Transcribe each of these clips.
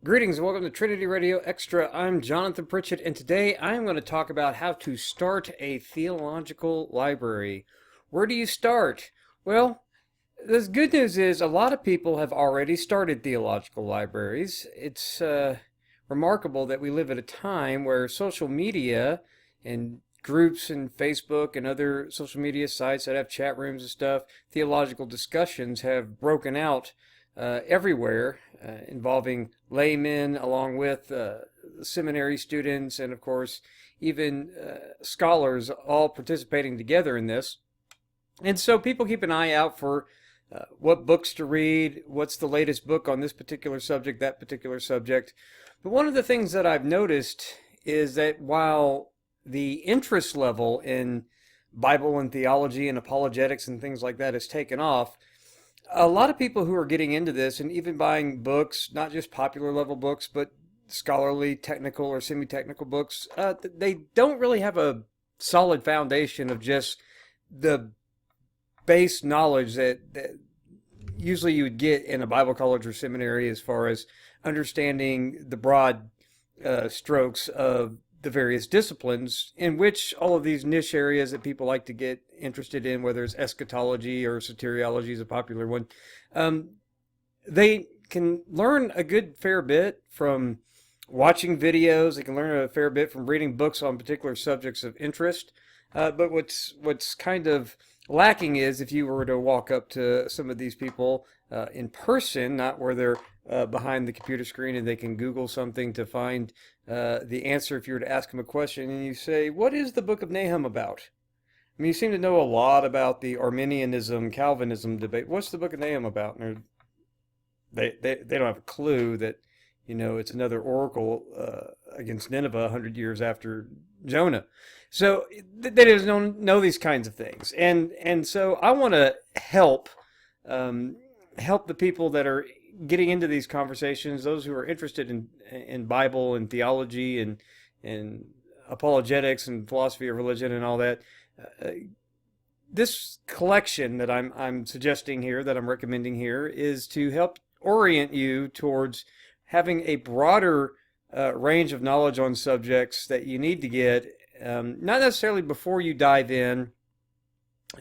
Greetings and welcome to Trinity Radio Extra. I'm Johnathan Pritchett, and today I'm going to talk about how to start a theological library. Where do you start? Well, the good news is a lot of people have already started theological libraries. It's remarkable that we live at a time where social media and groups and Facebook and other social media sites that have chat rooms and stuff, theological discussions have broken out everywhere, involving laymen along with seminary students and, of course, even scholars all participating together in this. And so people keep an eye out for what books to read, what's the latest book on this particular subject, that particular subject. But one of the things that I've noticed is that while the interest level in Bible and theology and apologetics and things like that has taken off, a lot of people who are getting into this and even buying books, not just popular level books, but scholarly, technical, or semi-technical books, they don't really have a solid foundation of just the base knowledge that usually you would get in a Bible college or seminary as far as understanding the broad strokes of the various disciplines, in which all of these niche areas that people like to get interested in, whether it's eschatology or soteriology is a popular one, they can learn a good fair bit from watching videos. They can learn a fair bit from reading books on particular subjects of interest. But what's kind of lacking is if you were to walk up to some of these people in person, not where they're behind the computer screen and they can Google something to find the answer. If you were to ask them a question and you say, "What is the Book of Nahum about?" I mean, you seem to know a lot about the Arminianism, Calvinism debate. What's the Book of Nahum about? And they don't have a clue that, it's another oracle against Nineveh 100 years after Jonah. So they don't know these kinds of things. And so I want to help the people that are getting into these conversations, those who are interested in Bible and theology and apologetics and philosophy of religion and all that. This collection that I'm suggesting here, that I'm recommending here, is to help orient you towards having a broader range of knowledge on subjects that you need to get, not necessarily before you dive in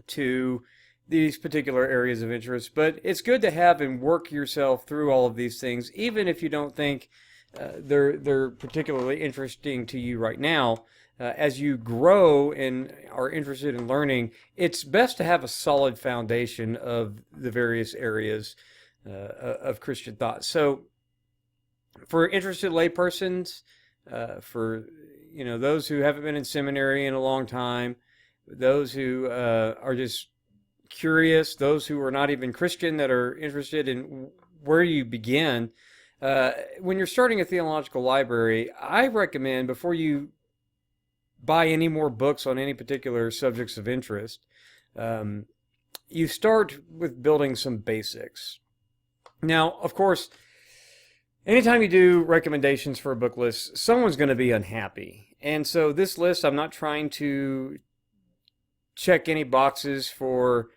to these particular areas of interest, but it's good to have and work yourself through all of these things, even if you don't think they're particularly interesting to you right now. As you grow and are interested in learning, it's best to have a solid foundation of the various areas of Christian thought. So, for interested laypersons, for those who haven't been in seminary in a long time, those who are just curious, those who are not even Christian that are interested in where you begin, when you're starting a theological library, I recommend before you buy any more books on any particular subjects of interest, you start with building some basics. Now, of course, anytime you do recommendations for a book list, someone's going to be unhappy. And so this list, I'm not trying to check any boxes for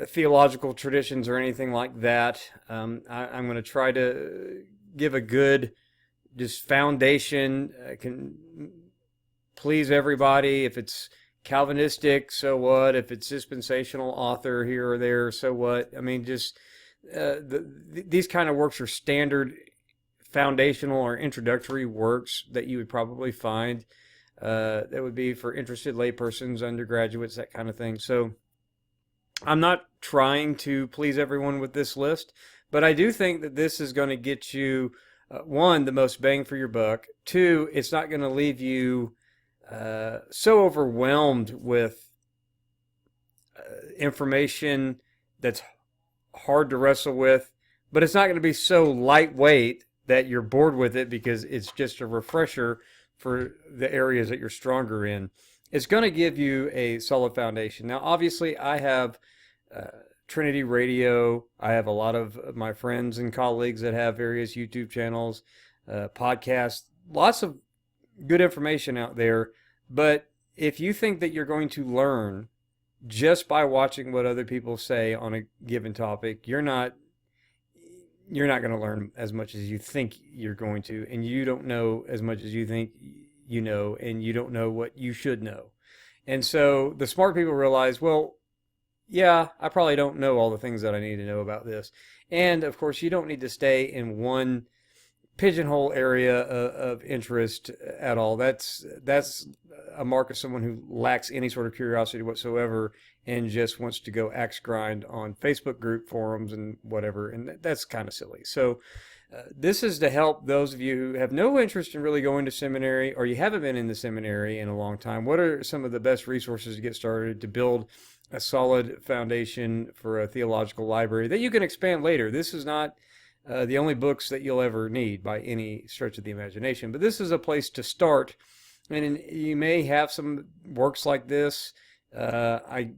theological traditions or anything like that. I'm going to try to give a good just foundation, can please everybody. If it's Calvinistic, so what? If it's dispensational author here or there, so what? I mean, just these kind of works are standard foundational or introductory works that you would probably find that would be for interested laypersons, undergraduates, that kind of thing. So I'm not trying to please everyone with this list, but I do think that this is going to get you, one, the most bang for your buck. Two, it's not going to leave you so overwhelmed with information that's hard to wrestle with, but it's not going to be so lightweight that you're bored with it because it's just a refresher for the areas that you're stronger in. It's going to give you a solid foundation. Now, obviously, I have Trinity Radio. I have a lot of my friends and colleagues that have various YouTube channels, podcasts, lots of good information out there. But if you think that you're going to learn just by watching what other people say on a given topic, you're not you're not going to learn as much as you think you're going to, and you don't know as much as you think you know, and you don't know what you should know. And so the smart people realize, well, yeah, I probably don't know all the things that I need to know about this. And of course, you don't need to stay in one pigeonhole area of interest at all. That's a mark of someone who lacks any sort of curiosity whatsoever and just wants to go axe grind on Facebook group forums and whatever, and that's kind of silly. So this is to help those of you who have no interest in really going to seminary, or you haven't been in the seminary in a long time. What are some of the best resources to get started to build a solid foundation for a theological library that you can expand later? This is not the only books that you'll ever need by any stretch of the imagination, but this is a place to start. And you may have some works like this. I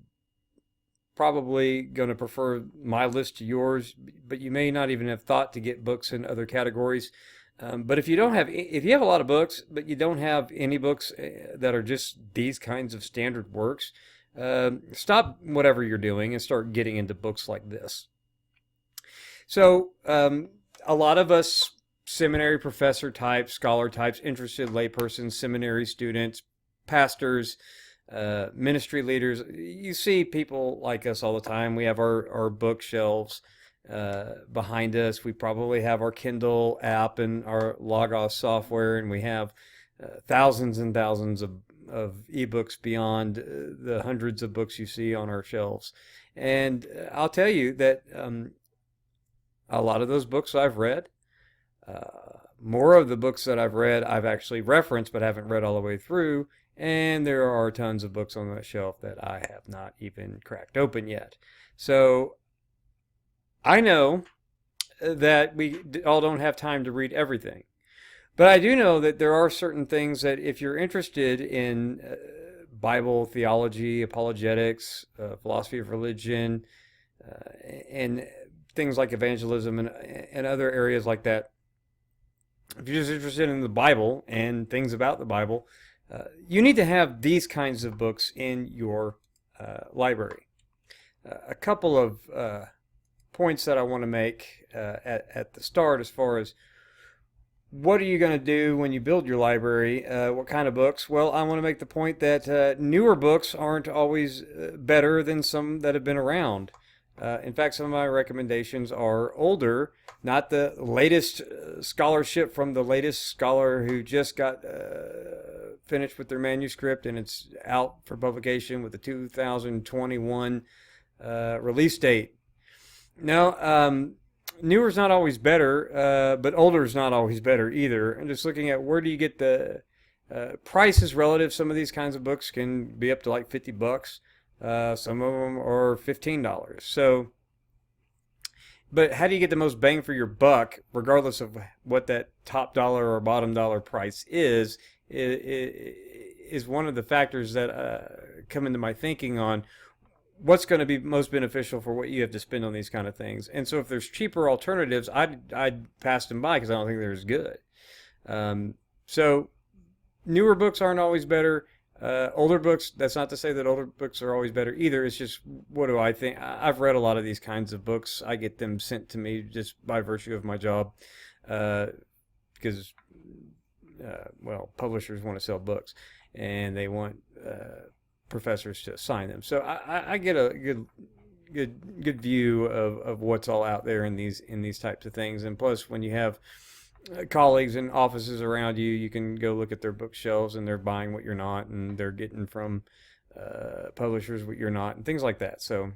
probably going to prefer my list to yours, but you may not even have thought to get books in other categories. But if you have a lot of books, but you don't have any books that are just these kinds of standard works, stop whatever you're doing and start getting into books like this. So a lot of us seminary professor types, scholar types, interested laypersons, seminary students, pastors, ministry leaders, you see people like us all the time. We have our bookshelves behind us. We probably have our Kindle app and our Logos software, and we have thousands and thousands of ebooks beyond the hundreds of books you see on our shelves. And I'll tell you that a lot of those books I've read. More of the books that I've read, I've actually referenced but haven't read all the way through. And there are tons of books on that shelf that I have not even cracked open yet. So I know that we all don't have time to read everything. But I do know that there are certain things that if you're interested in Bible, theology, apologetics, philosophy of religion, and things like evangelism and other areas like that, if you're just interested in the Bible and things about the Bible, you need to have these kinds of books in your library. A couple of points that I want to make at the start as far as what are you going to do when you build your library? What kind of books? Well, I want to make the point that newer books aren't always better than some that have been around. In fact, some of my recommendations are older, not the latest scholarship from the latest scholar who just got finished with their manuscript and it's out for publication with the 2021 release date. No, newer is not always better, but older is not always better either. And just looking at where do you get the prices relative. Some of these kinds of books can be up to like $50. Some of them are $15. So, but how do you get the most bang for your buck, regardless of what that top dollar or bottom dollar price is one of the factors that come into my thinking on what's going to be most beneficial for what you have to spend on these kind of things. And so if there's cheaper alternatives, I'd pass them by because I don't think they're as good. So newer books aren't always better. Older books, that's not to say that older books are always better either. It's just, what do I think? I've read a lot of these kinds of books. I get them sent to me just by virtue of my job because, well, publishers want to sell books and they want professors to assign them. So I get a good view of what's all out there in these types of things. And plus, when you have colleagues and offices around you, you can go look at their bookshelves and they're buying what you're not, and they're getting from publishers what you're not, and things like that. So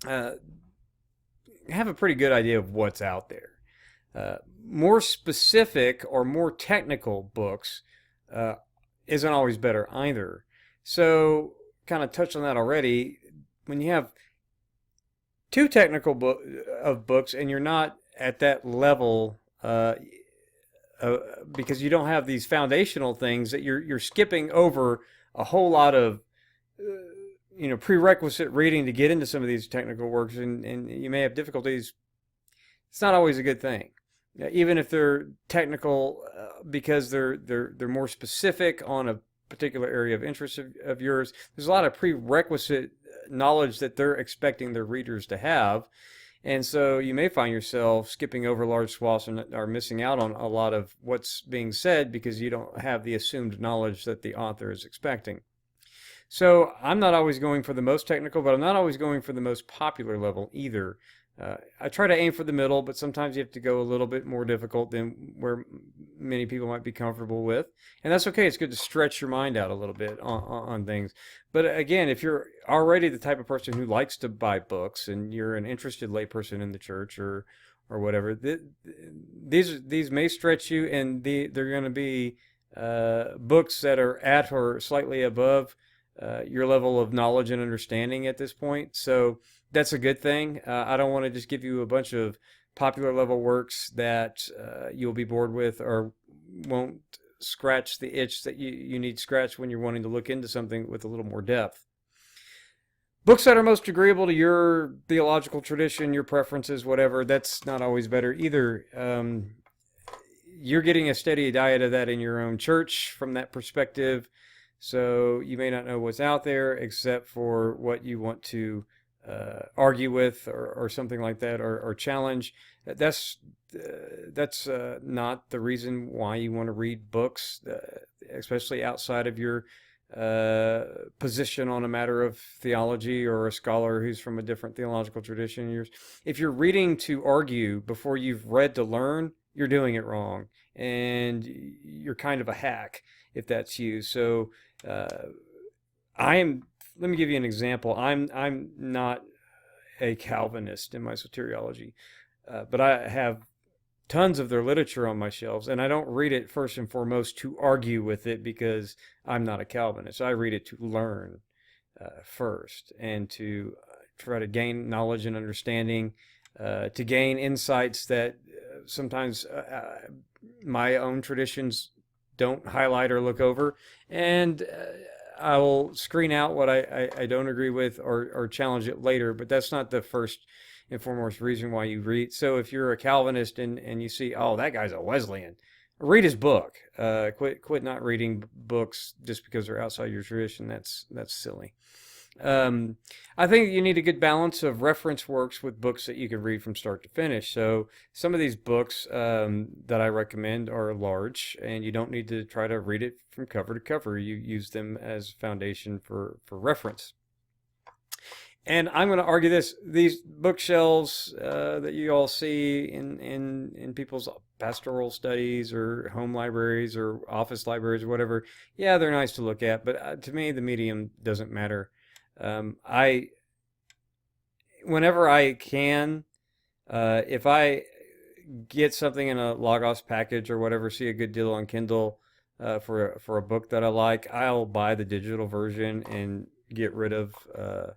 have a pretty good idea of what's out there. More specific or more technical books isn't always better either. So kind of touched on that already. When you have too technical books and you're not at that level because you don't have these foundational things, that you're skipping over a whole lot of prerequisite reading to get into some of these technical works, and you may have difficulties. It's not always a good thing, even if they're technical, because they're more specific on a particular area of interest of yours. There's a lot of prerequisite knowledge that they're expecting their readers to have. And so you may find yourself skipping over large swaths or missing out on a lot of what's being said because you don't have the assumed knowledge that the author is expecting. So I'm not always going for the most technical, but I'm not always going for the most popular level either. I try to aim for the middle, but sometimes you have to go a little bit more difficult than where many people might be comfortable with. And that's okay. It's good to stretch your mind out a little bit on things. But again, if you're already the type of person who likes to buy books and you're an interested layperson in the church or whatever, these may stretch you, and they're going to be books that are at or slightly above your level of knowledge and understanding at this point. So that's a good thing. I don't want to just give you a bunch of popular level works that you'll be bored with or won't scratch the itch that you need scratched when you're wanting to look into something with a little more depth. Books that are most agreeable to your theological tradition, your preferences, whatever, that's not always better either. You're getting a steady diet of that in your own church from that perspective. So you may not know what's out there except for what you want to argue with or something like that, or challenge. That's not the reason why you want to read books, especially outside of your position on a matter of theology, or a scholar who's from a different theological tradition. If you're reading to argue before you've read to learn, you're doing it wrong, and you're kind of a hack if that's you. So let me give you an example. I'm not a Calvinist in my soteriology, but I have tons of their literature on my shelves, and I don't read it first and foremost to argue with it because I'm not a Calvinist. I read it to learn first, and to try to gain knowledge and understanding, to gain insights that sometimes my own traditions don't highlight or look over, and I will screen out what I don't agree with, or challenge it later, but that's not the first and foremost reason why you read. So if you're a Calvinist and you see, oh, that guy's a Wesleyan, read his book. Quit not reading books just because they're outside your tradition. That's silly. I think you need a good balance of reference works with books that you can read from start to finish. So some of these books that I recommend are large, and you don't need to try to read it from cover to cover. You use them as foundation for reference. And I'm going to argue this: these bookshelves that you all see in people's pastoral studies or home libraries or office libraries or whatever, yeah, they're nice to look at, but to me, the medium doesn't matter. Whenever I can, if I get something in a Logos package or whatever, see a good deal on Kindle for a book that I like, I'll buy the digital version and get rid of the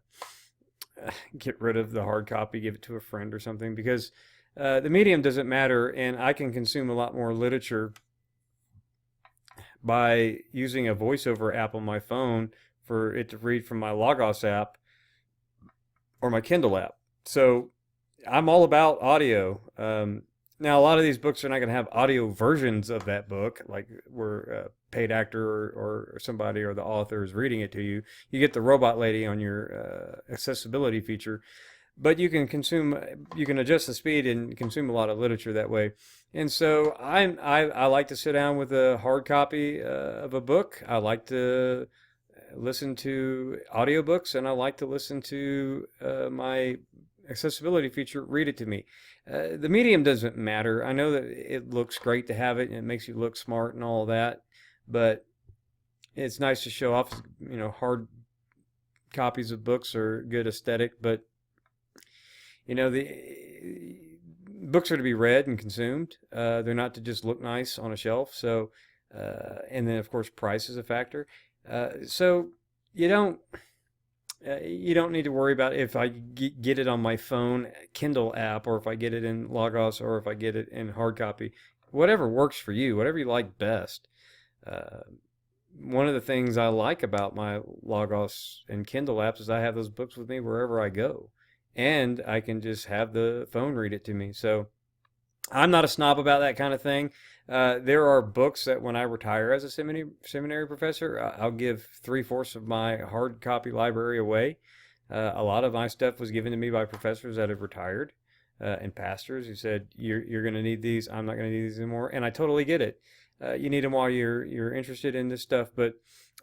hard copy, give it to a friend or something, because the medium doesn't matter, and I can consume a lot more literature by using a voiceover app on my phone for it to read from my Logos app or my Kindle app. So I'm all about audio. Now, a lot of these books are not going to have audio versions of that book, like where a paid actor or somebody or the author is reading it to you. You get the robot lady on your accessibility feature, but you can adjust the speed and consume a lot of literature that way. And so I like to sit down with a hard copy of a book. I like to listen to audiobooks, and I like to listen to my accessibility feature read it to me. The medium doesn't matter. I know that it looks great to have it, and it makes you look smart and all that, but it's nice to show off. Hard copies of books are good aesthetic, but the books are to be read and consumed. They're not to just look nice on a shelf. So, and then of course price is a factor. So you don't need to worry about if I get it on my phone Kindle app, or if I get it in Logos, or if I get it in hard copy. Whatever works for you, whatever you like best. One of the things I like about my Logos and Kindle apps is I have those books with me wherever I go, and I can just have the phone read it to me. So I'm not a snob about that kind of thing. There are books that when I retire as a seminary professor, I'll give 3/4 of my hard copy library away. A lot of my stuff was given to me by professors that have retired. and pastors who said, you're going to need these. I'm not going to need these anymore. And I totally get it. You need them while you're interested in this stuff, but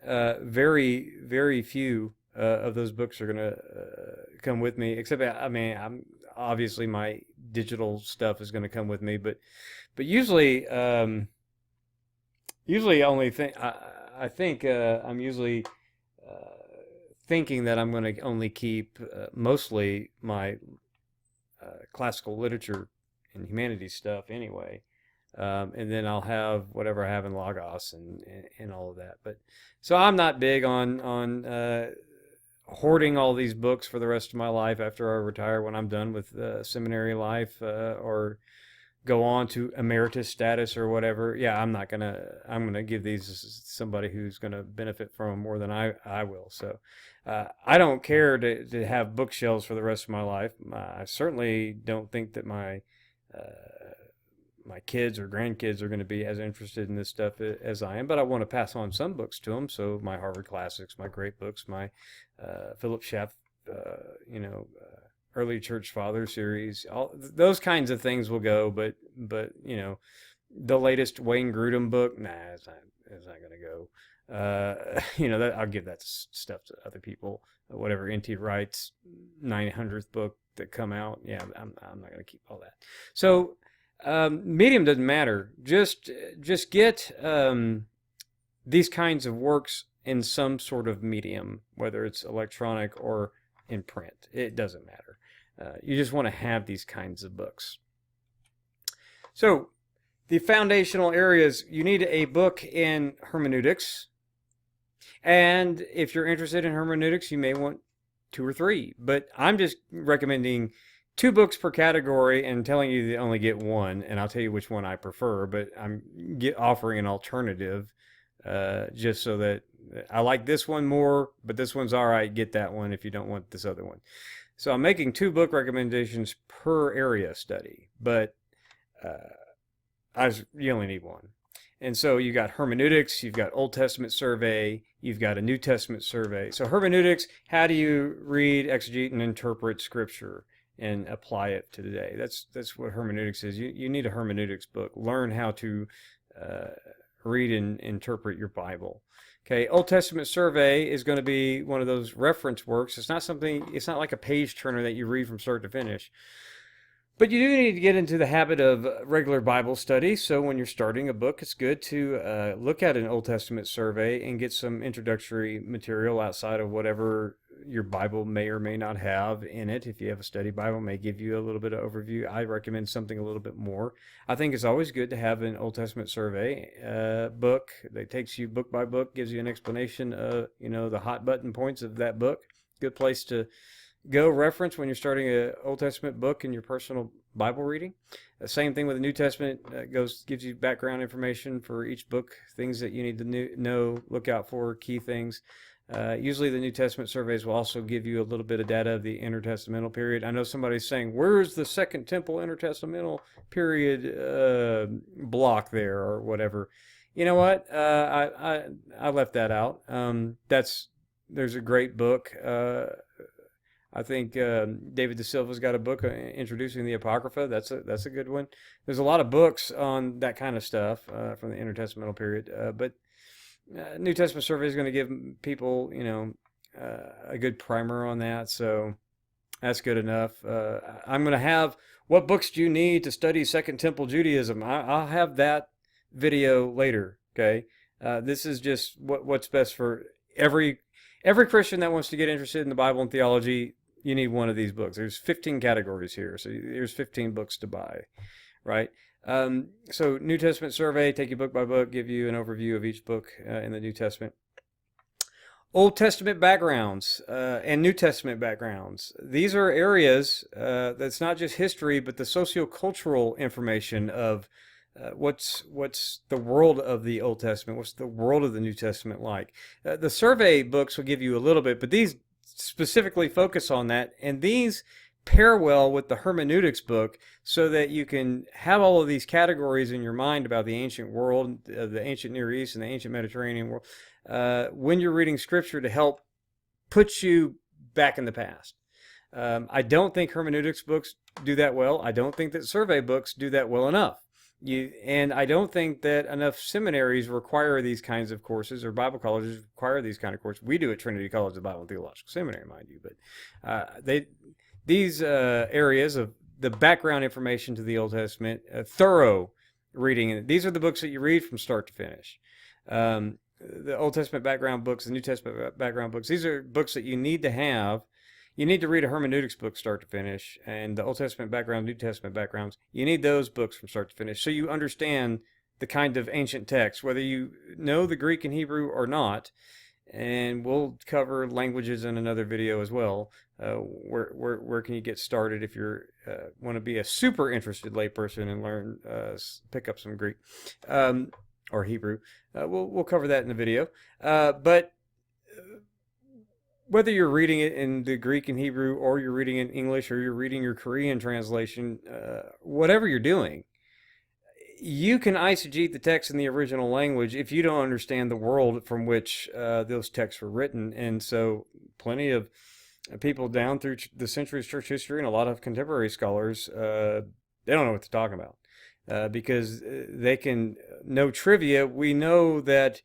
very, very few of those books are going to come with me, except, I mean, I'm obviously my digital stuff is going to come with me, but usually, usually only think I think I'm usually thinking that I'm going to only keep mostly my classical literature and humanities stuff anyway, and then I'll have whatever I have in Logos and all of that. But so I'm not big on hoarding all these books for the rest of my life after I retire, when I'm done with seminary life, or go on to emeritus status or whatever. Yeah, I'm gonna give these to somebody who's gonna benefit from them more than I will. So I don't care to have bookshelves for the rest of my life. I certainly don't think that my kids or grandkids are going to be as interested in this stuff as I am, but I want to pass on some books to them. So my Harvard Classics, my great books, my Philip Schaff, early Church Father series, all those kinds of things will go. But the latest Wayne Grudem book, nah, it's not going to go. I'll give that stuff to other people. Whatever N.T. Wright's 900th book that come out, yeah, I'm not going to keep all that. So medium doesn't matter. Just get these kinds of works in some sort of medium, whether it's electronic or in print. It doesn't matter. You just want to have these kinds of books. So the foundational areas, you need a book in hermeneutics. And if you're interested in hermeneutics, you may want 2 or 3. But I'm just recommending 2 books per category and telling you to only get 1. And I'll tell you which one I prefer. But I'm offering an alternative just so that I like this one more, but this one's all right. Get that one if you don't want this other one. So I'm making 2 book recommendations per area study, but you only need 1. And so you got hermeneutics, you've got Old Testament survey, you've got a New Testament survey. So hermeneutics, how do you read, exegete, and interpret Scripture and apply it to today? That's what hermeneutics is. You need a hermeneutics book. Learn how to read and interpret your Bible. Okay, Old Testament survey is going to be one of those reference works. It's not like a page turner that you read from start to finish. But you do need to get into the habit of regular Bible study. So when you're starting a book, it's good to look at an Old Testament survey and get some introductory material outside of whatever your Bible may or may not have in it. If you have a study Bible, it may give you a little bit of overview. I recommend something a little bit more. I think it's always good to have an Old Testament survey book that takes you book by book, gives you an explanation of the hot button points of that book. Good place to go reference when you're starting an Old Testament book in your personal Bible reading. The same thing with the New Testament. Gives you background information for each book, things that you need to know, look out for, key things. Usually the New Testament surveys will also give you a little bit of data of the intertestamental period. I know somebody's saying, where's the Second Temple intertestamental period block there or whatever? You know what? I left that out. There's a great book. I think David De Silva's got a book introducing the Apocrypha. That's a good one. There's a lot of books on that kind of stuff from the intertestamental period, but New Testament survey is going to give people, a good primer on that. So that's good enough. I'm going to have what books do you need to study Second Temple Judaism. I'll have that video later. Okay, this is just what's best for every Christian that wants to get interested in the Bible and theology. You need one of these books. There's 15 categories here, so there's 15 books to buy, right? So New Testament survey, take you book by book, give you an overview of each book in the New Testament. Old Testament backgrounds and New Testament backgrounds. These are areas that's not just history, but the sociocultural information of what's the world of the Old Testament, what's the world of the New Testament like. The survey books will give you a little bit, but these specifically focus on that, and these pair well with the hermeneutics book so that you can have all of these categories in your mind about the ancient world, the ancient Near East and the ancient Mediterranean world, when you're reading Scripture to help put you back in the past. I don't think hermeneutics books do that well. I don't think that survey books do that well enough. And I don't think that enough seminaries require these kinds of courses, or Bible colleges require these kind of courses. We do at Trinity College, the Bible and Theological Seminary, mind you, but these areas of the background information to the Old Testament, thorough reading. These are the books that you read from start to finish. The Old Testament background books, the New Testament background books, these are books that you need to have. You need to read a hermeneutics book start to finish, and the Old Testament background, New Testament backgrounds. You need those books from start to finish so you understand the kind of ancient text, whether you know the Greek and Hebrew or not. And we'll cover languages in another video as well. Where can you get started if you want to be a super interested layperson and learn, pick up some Greek or Hebrew. We'll cover that in the video. But whether you're reading it in the Greek and Hebrew, or you're reading it in English, or you're reading your Korean translation, whatever you're doing, you can eisegete the text in the original language if you don't understand the world from which those texts were written. And so plenty of people down through the centuries of church history, and a lot of contemporary scholars, they don't know what they're talking about because they can know trivia. We know that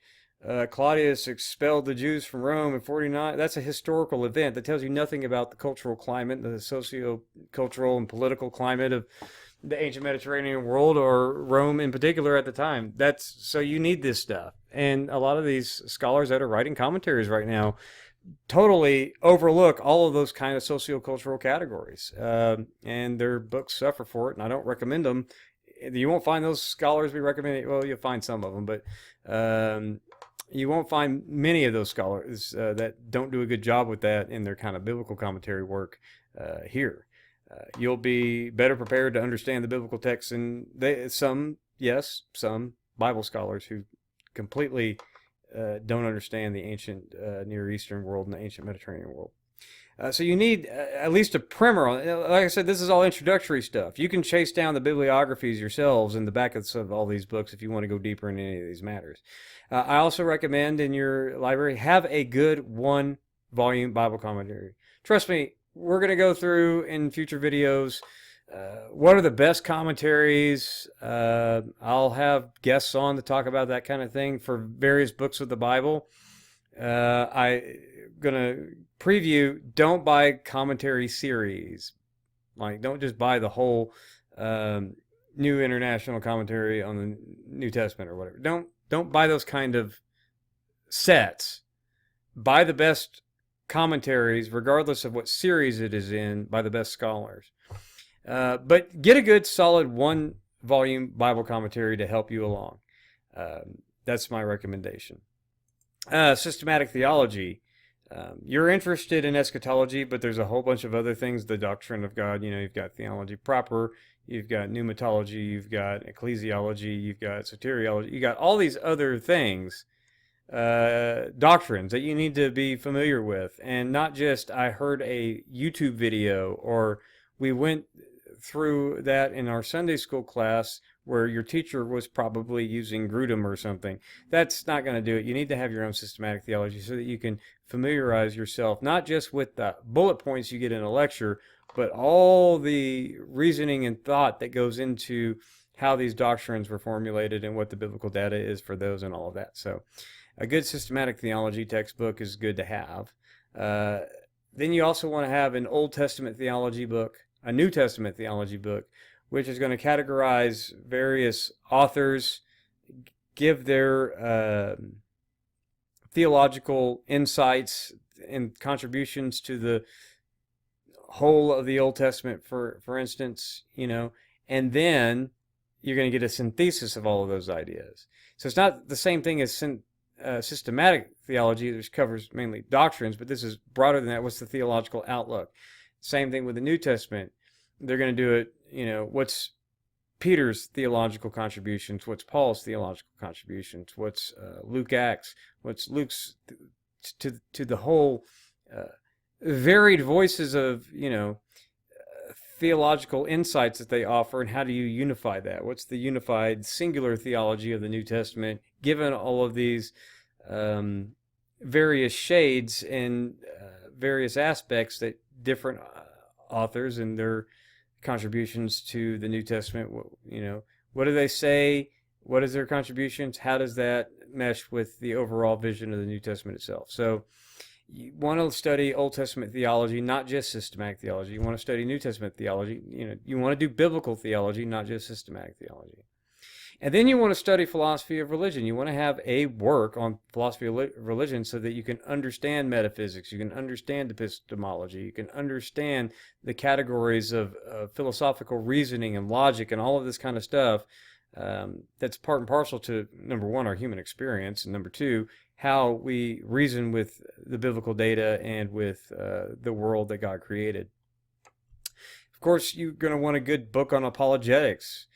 Claudius expelled the Jews from Rome in 49. That's a historical event that tells you nothing about the cultural climate, the socio-cultural and political climate of the ancient Mediterranean world, or Rome in particular at the time. So you need this stuff. And a lot of these scholars that are writing commentaries right now totally overlook all of those kind of socio-cultural categories. And their books suffer for it, and I don't recommend them. You won't find those scholars we recommend. Well, you'll find some of them, but you won't find many of those scholars that don't do a good job with that in their kind of biblical commentary work here. You'll be better prepared to understand the biblical text than some Bible scholars who completely don't understand the ancient Near Eastern world and the ancient Mediterranean world. So you need at least a primer on it. Like I said, this is all introductory stuff. You can chase down the bibliographies yourselves in the back of all these books if you want to go deeper into any of these matters. I also recommend in your library, have a good one-volume Bible commentary. Trust me, we're going to go through in future videos what are the best commentaries. I'll have guests on to talk about that kind of thing for various books of the Bible. I'm going to preview, don't buy commentary series. Like, don't just buy the whole New International Commentary on the New Testament or whatever. Don't buy those kind of sets. Buy the best commentaries, regardless of what series it is in, by the best scholars. But get a good, solid one-volume Bible commentary to help you along. That's my recommendation. Systematic theology. You're interested in eschatology, but there's a whole bunch of other things. The doctrine of God, you've got theology proper, you've got pneumatology, you've got ecclesiology, you've got soteriology, you got all these other things, doctrines that you need to be familiar with. And not just, I heard a YouTube video, or we went through that in our Sunday school class where your teacher was probably using Grudem or something. That's not going to do it. You need to have your own systematic theology so that you can familiarize yourself, not just with the bullet points you get in a lecture, but all the reasoning and thought that goes into how these doctrines were formulated and what the biblical data is for those and all of that. So a good systematic theology textbook is good to have. Then you also want to have an Old Testament theology book, a New Testament theology book, which is going to categorize various authors, give their theological insights and contributions to the whole of the Old Testament, for instance, and then you're going to get a synthesis of all of those ideas. So it's not the same thing as systematic theology, which covers mainly doctrines, but this is broader than that. What's the theological outlook? Same thing with the New Testament. They're going to do it, what's Peter's theological contributions, what's Paul's theological contributions, what's Luke Acts, what's Luke's to the whole varied voices of, theological insights that they offer, and how do you unify that? What's the unified singular theology of the New Testament, given all of these various shades and various aspects that different authors and their contributions to the New Testament. What do they say? What is their contributions? How does that mesh with the overall vision of the New Testament itself? So you want to study Old Testament theology, not just systematic theology. You want to study New Testament theology. You want to do biblical theology, not just systematic theology. And then you want to study philosophy of religion. You want to have a work on philosophy of religion so that you can understand metaphysics, you can understand epistemology, you can understand the categories of philosophical reasoning and logic and all of this kind of stuff. That's part and parcel to, number one, our human experience, and number two, how we reason with the biblical data and with the world that God created. Of course, you're going to want a good book on apologetics.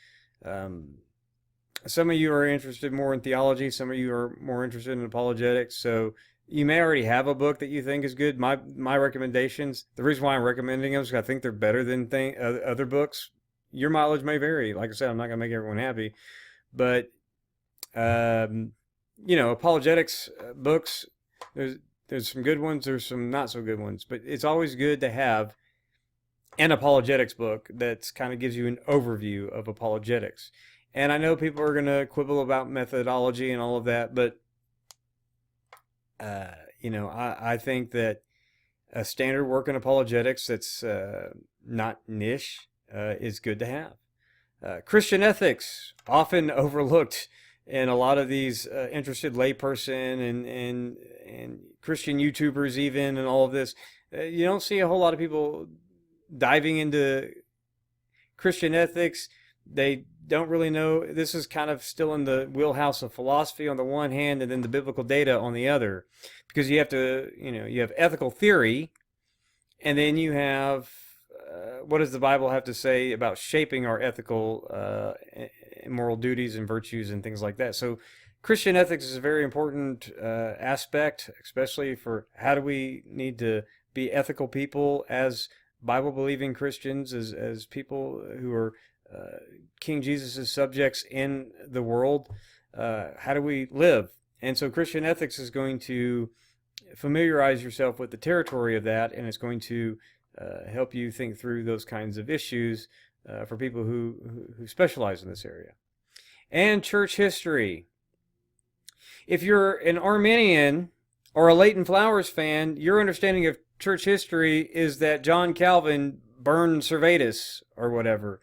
Some of you are interested more in theology. Some of you are more interested in apologetics. So you may already have a book that you think is good. My recommendations, the reason why I'm recommending them is because I think they're better than other books. Your mileage may vary. Like I said, I'm not going to make everyone happy. But, apologetics books, there's some good ones. There's some not so good ones. But it's always good to have an apologetics book that kind of gives you an overview of apologetics. And I know people are going to quibble about methodology and all of that, but, I think that a standard work in apologetics that's not niche is good to have. Christian ethics, often overlooked in a lot of these interested layperson and Christian YouTubers even and all of this. You don't see a whole lot of people diving into Christian ethics. They don't really know. This is kind of still in the wheelhouse of philosophy on the one hand and then the biblical data on the other, because you have to, you have ethical theory, and then you have what does the Bible have to say about shaping our ethical moral duties and virtues and things like that. So Christian ethics is a very important aspect, especially for how do we need to be ethical people as Bible-believing Christians, as people who are King Jesus' subjects in the world. How do we live? And so Christian ethics is going to familiarize yourself with the territory of that, and it's going to help you think through those kinds of issues for people who specialize in this area. And church history. If you're an Arminian or a Leighton Flowers fan, your understanding of church history is that John Calvin burned Servetus or whatever.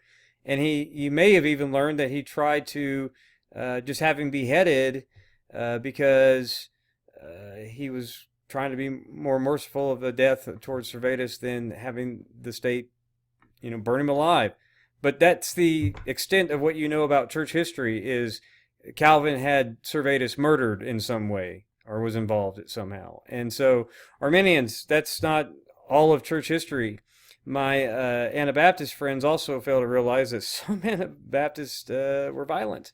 And you may have even learned that he tried to just have him beheaded because he was trying to be more merciful of a death towards Servetus than having the state, burn him alive. But that's the extent of what you know about church history, is Calvin had Servetus murdered in some way or was involved somehow. And so Arminians, that's not all of church history. My Anabaptist friends also fail to realize that some Anabaptists were violent.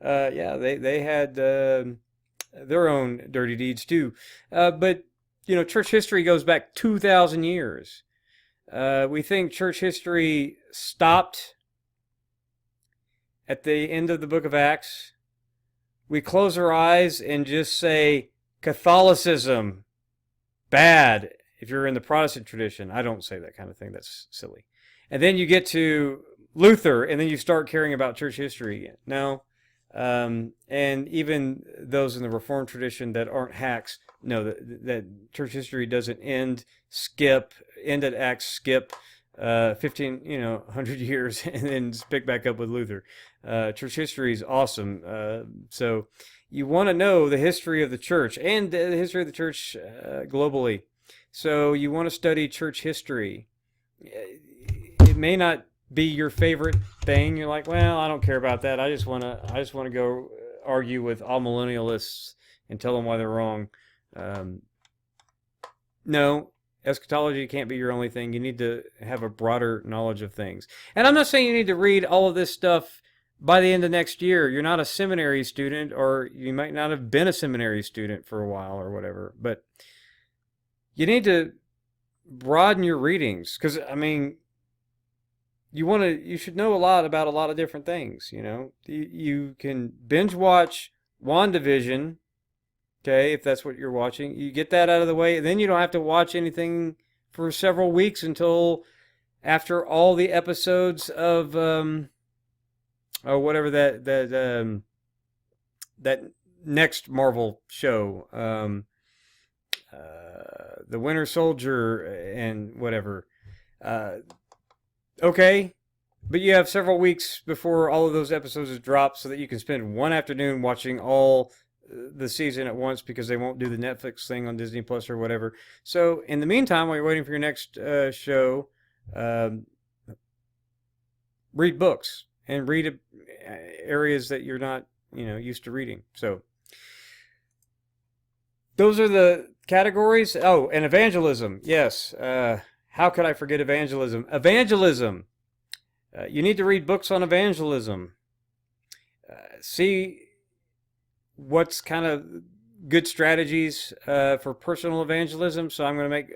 They had their own dirty deeds too. But church history goes back 2,000 years. We think church history stopped at the end of the book of Acts. We close our eyes and just say, Catholicism, bad. If you're in the Protestant tradition, I don't say that kind of thing. That's silly. And then you get to Luther, and then you start caring about church history again. No. And even those in the Reformed tradition that aren't hacks know that church history doesn't end at Acts, skip 100 years, and then pick back up with Luther. Church history is awesome. So you want to know the history of the church and the history of the church globally. So you want to study church history. It may not be your favorite thing. You're like, well, I don't care about that. I just want to go argue with all millennialists and tell them why they're wrong. No, eschatology can't be your only thing. You need to have a broader knowledge of things. And I'm not saying you need to read all of this stuff by the end of next year. You're not a seminary student, or you might not have been a seminary student for a while or whatever. But you need to broaden your readings, because you should know a lot about a lot of different things. You can binge watch WandaVision, okay, if that's what you're watching. You get that out of the way, and then you don't have to watch anything for several weeks until after all the episodes of or whatever that next Marvel show, the Winter Soldier and whatever. Okay, but you have several weeks before all of those episodes drop, so that you can spend one afternoon watching all the season at once, because they won't do the Netflix thing on Disney Plus or whatever. So in the meantime, while you're waiting for your next show, read books and read areas that you're not used to reading. So those are the categories. Oh, and evangelism. Yes. How could I forget evangelism? Evangelism. You need to read books on evangelism. See what's kind of good strategies for personal evangelism. So I'm going to make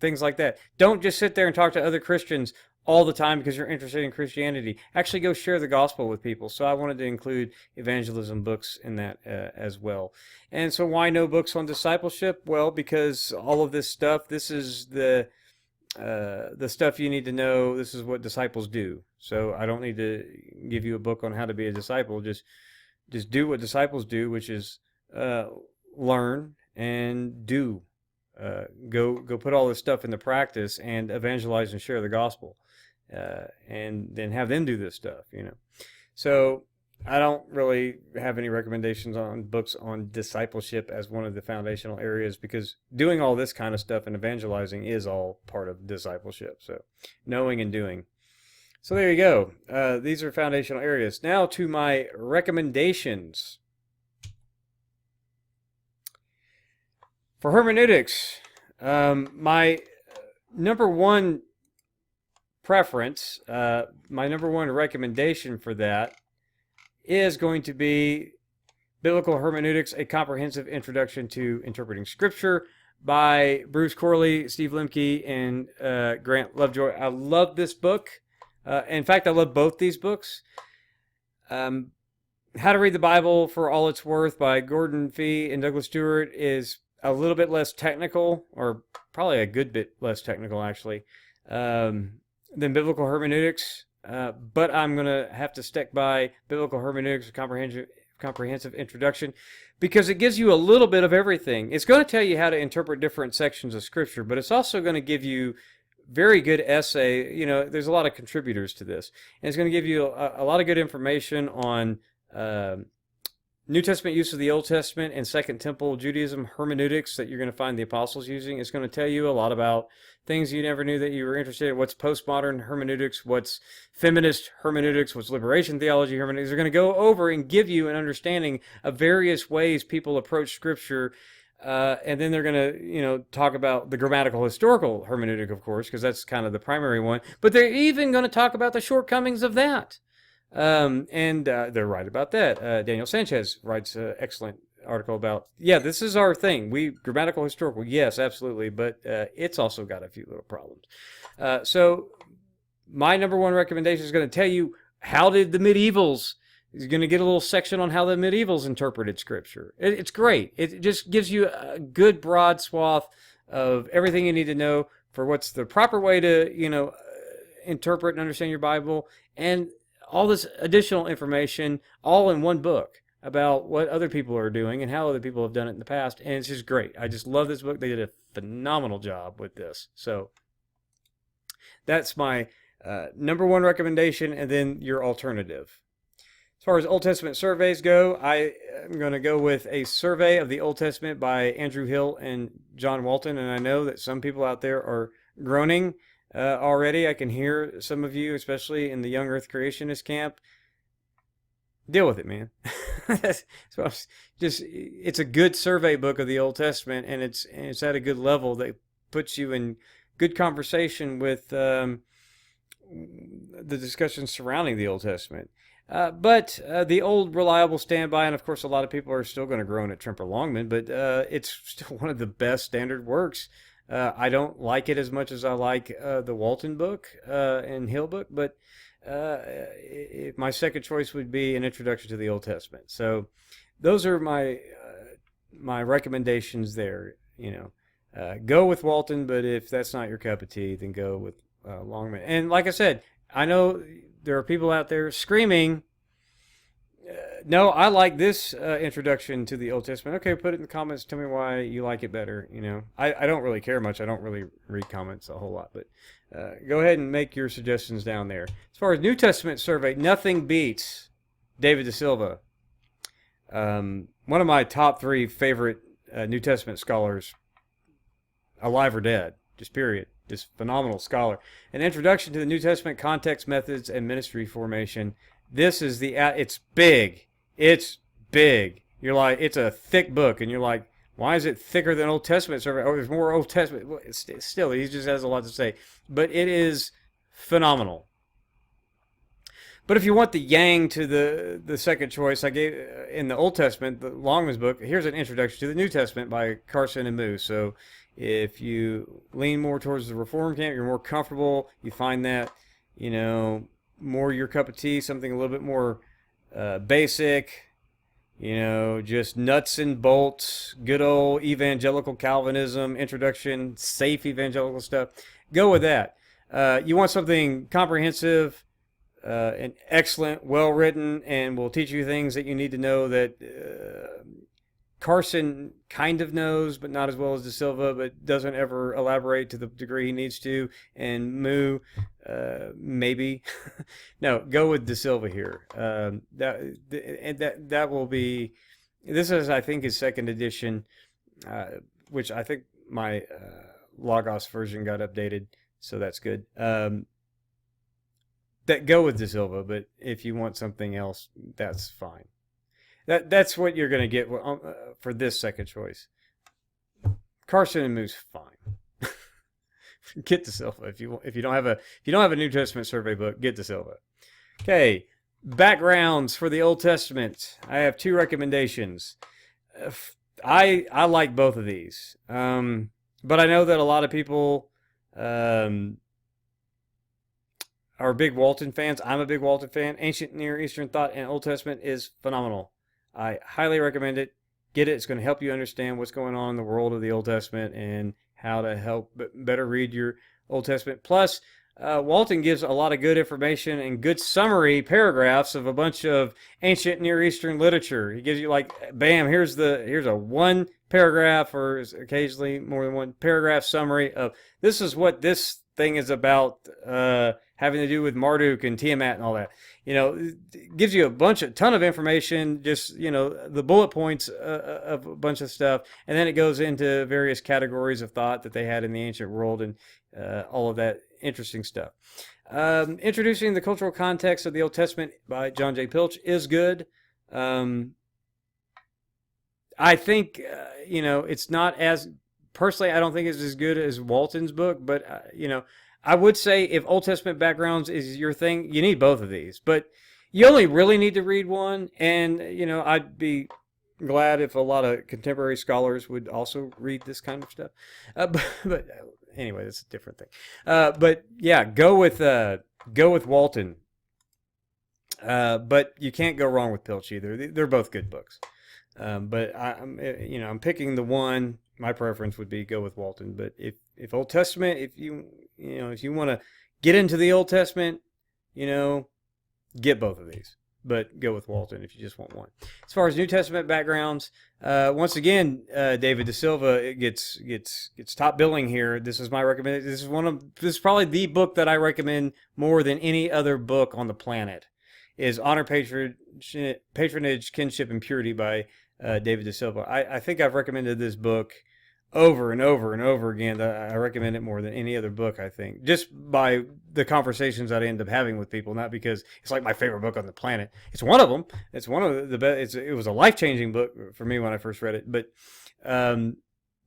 things like that. Don't just sit there and talk to other Christians all the time because you're interested in Christianity. Actually go share the gospel with people. So I wanted to include evangelism books in that as well. And so why no books on discipleship? Well, because all of this stuff, this is the stuff you need to know. This is what disciples do. So I don't need to give you a book on how to be a disciple. Just do what disciples do, which is learn and do. Go put all this stuff into practice and evangelize and share the gospel, and then have them do this stuff. So I don't really have any recommendations on books on discipleship as one of the foundational areas, because doing all this kind of stuff and evangelizing is all part of discipleship. So knowing and doing. So there you go. These are foundational areas. Now to my recommendations. For hermeneutics, my number one preference, my number one recommendation for that is going to be Biblical Hermeneutics, A Comprehensive Introduction to Interpreting Scripture by Bruce Corley, Steve Lemke, and Grant Lovejoy. I love this book. In fact, I love both these books. How to Read the Bible for All It's Worth by Gordon Fee and Douglas Stewart is a little bit less technical, or probably a good bit less technical, actually, than Biblical Hermeneutics. But I'm going to have to stick by Biblical Hermeneutics, Comprehensive Introduction, because it gives you a little bit of everything. It's going to tell you how to interpret different sections of Scripture, but it's also going to give you very good essay. There's a lot of contributors to this. And it's going to give you a lot of good information on New Testament use of the Old Testament and Second Temple Judaism hermeneutics that you're going to find the apostles using. It's going to tell you a lot about things you never knew that you were interested in. What's postmodern hermeneutics, what's feminist hermeneutics, what's liberation theology hermeneutics. They're going to go over and give you an understanding of various ways people approach Scripture. And then they're going to, talk about the grammatical historical hermeneutic, of course, because that's kind of the primary one. But they're even going to talk about the shortcomings of that. And they're right about that. Daniel Sanchez writes an excellent article about, this is our thing. Grammatical historical, yes, absolutely, but it's also got a few little problems. So my number one recommendation is going to tell you how did the medievals. He's going to get a little section on how the medievals interpreted Scripture. It's great. It just gives you a good broad swath of everything you need to know for what's the proper way to, interpret and understand your Bible, and all this additional information all in one book about what other people are doing and how other people have done it in the past. And it's just great. I just love this book. They did a phenomenal job with this. So that's my number one recommendation, and then your alternative. As far as Old Testament surveys go, I am going to go with a survey of the Old Testament by Andrew Hill and John Walton. And I know that some people out there are groaning already. I can hear some of you, especially in the young earth creationist camp. Deal with it, man. So it's a good survey book of the Old Testament, and it's at a good level that puts you in good conversation with the discussions surrounding the Old Testament. But the old reliable standby, and of course a lot of people are still going to groan at Tremper Longman, but it's still one of the best standard works. I don't like it as much as I like the Walton book and Hill book, but my second choice would be An Introduction to the Old Testament. So those are my recommendations there. Go with Walton, but if that's not your cup of tea, then go with long. And like I said, I know there are people out there screaming, no, I like this introduction to the Old Testament. Okay, put it in the comments. Tell me why you like it better. I don't really care much. I don't really read comments a whole lot, but go ahead and make your suggestions down there. As far as New Testament survey, nothing beats David De Silva. One of my top 3 favorite New Testament scholars, alive or dead, just period. Just phenomenal scholar. An introduction to the New Testament context, methods, and ministry formation. This is it's big. It's big. You're like, it's a thick book, and you're like, why is it thicker than Old Testament survey? Oh, there's more Old Testament. Well, still, he just has a lot to say. But it is phenomenal. But if you want the yang to the second choice, I gave in the Old Testament, the Longman's book, here's an introduction to the New Testament by Carson and Moose. So if you lean more towards the Reformed camp, you're more comfortable, you find that, more your cup of tea, something a little bit more basic, just nuts and bolts, good old evangelical Calvinism, introduction, safe evangelical stuff, go with that. You want something comprehensive, and excellent, well-written, and will teach you things that you need to know that Carson kind of knows, but not as well as De Silva, but doesn't ever elaborate to the degree he needs to. And Moo, maybe. No, go with De Silva here. That will be. This is, I think, his second edition, which I think my Logos version got updated, so that's good. That go with De Silva, but if you want something else, that's fine. That's what you're going to get for this second choice. Carson and Moose, fine. Get De Silva if you don't have a New Testament survey book. Get De Silva. Okay, backgrounds for the Old Testament. I have 2 recommendations. I like both of these, but I know that a lot of people are big Walton fans. I'm a big Walton fan. Ancient Near Eastern Thought and Old Testament is phenomenal. I highly recommend it. Get it. It's going to help you understand what's going on in the world of the Old Testament and how to help better read your Old Testament. Plus, Walton gives a lot of good information and good summary paragraphs of a bunch of ancient Near Eastern literature. He gives you like, bam, here's a 1 paragraph or occasionally more than 1 paragraph summary of this is what this thing is about, having to do with Marduk and Tiamat and all that. It gives you a ton of information, just, the bullet points of a bunch of stuff. And then it goes into various categories of thought that they had in the ancient world and all of that interesting stuff. Introducing the Cultural Context of the Old Testament by John J. Pilch is good. I think, it's not as, personally, I don't think it's as good as Walton's book, but, I would say if Old Testament backgrounds is your thing, you need both of these. But you only really need to read one, and, I'd be glad if a lot of contemporary scholars would also read this kind of stuff. But anyway, that's a different thing. But yeah, go with Walton. But you can't go wrong with Pilch either. They're both good books. But I'm picking the one. My preference would be go with Walton. But if Old Testament, if you want to get into the Old Testament, get both of these. But go with Walton if you just want one. As far as New Testament backgrounds, once again, David De Silva gets top billing here. This is my recommendation. This is probably the book that I recommend more than any other book on the planet. Is Honor, Patronage, Kinship, and Purity by David De Silva. I think I've recommended this book over and over and over again. I recommend it more than any other book, I think, just by the conversations that I end up having with people, not because it's like my favorite book on the planet. It's one of them. It's one of the best. It was a life-changing book for me when I first read it, but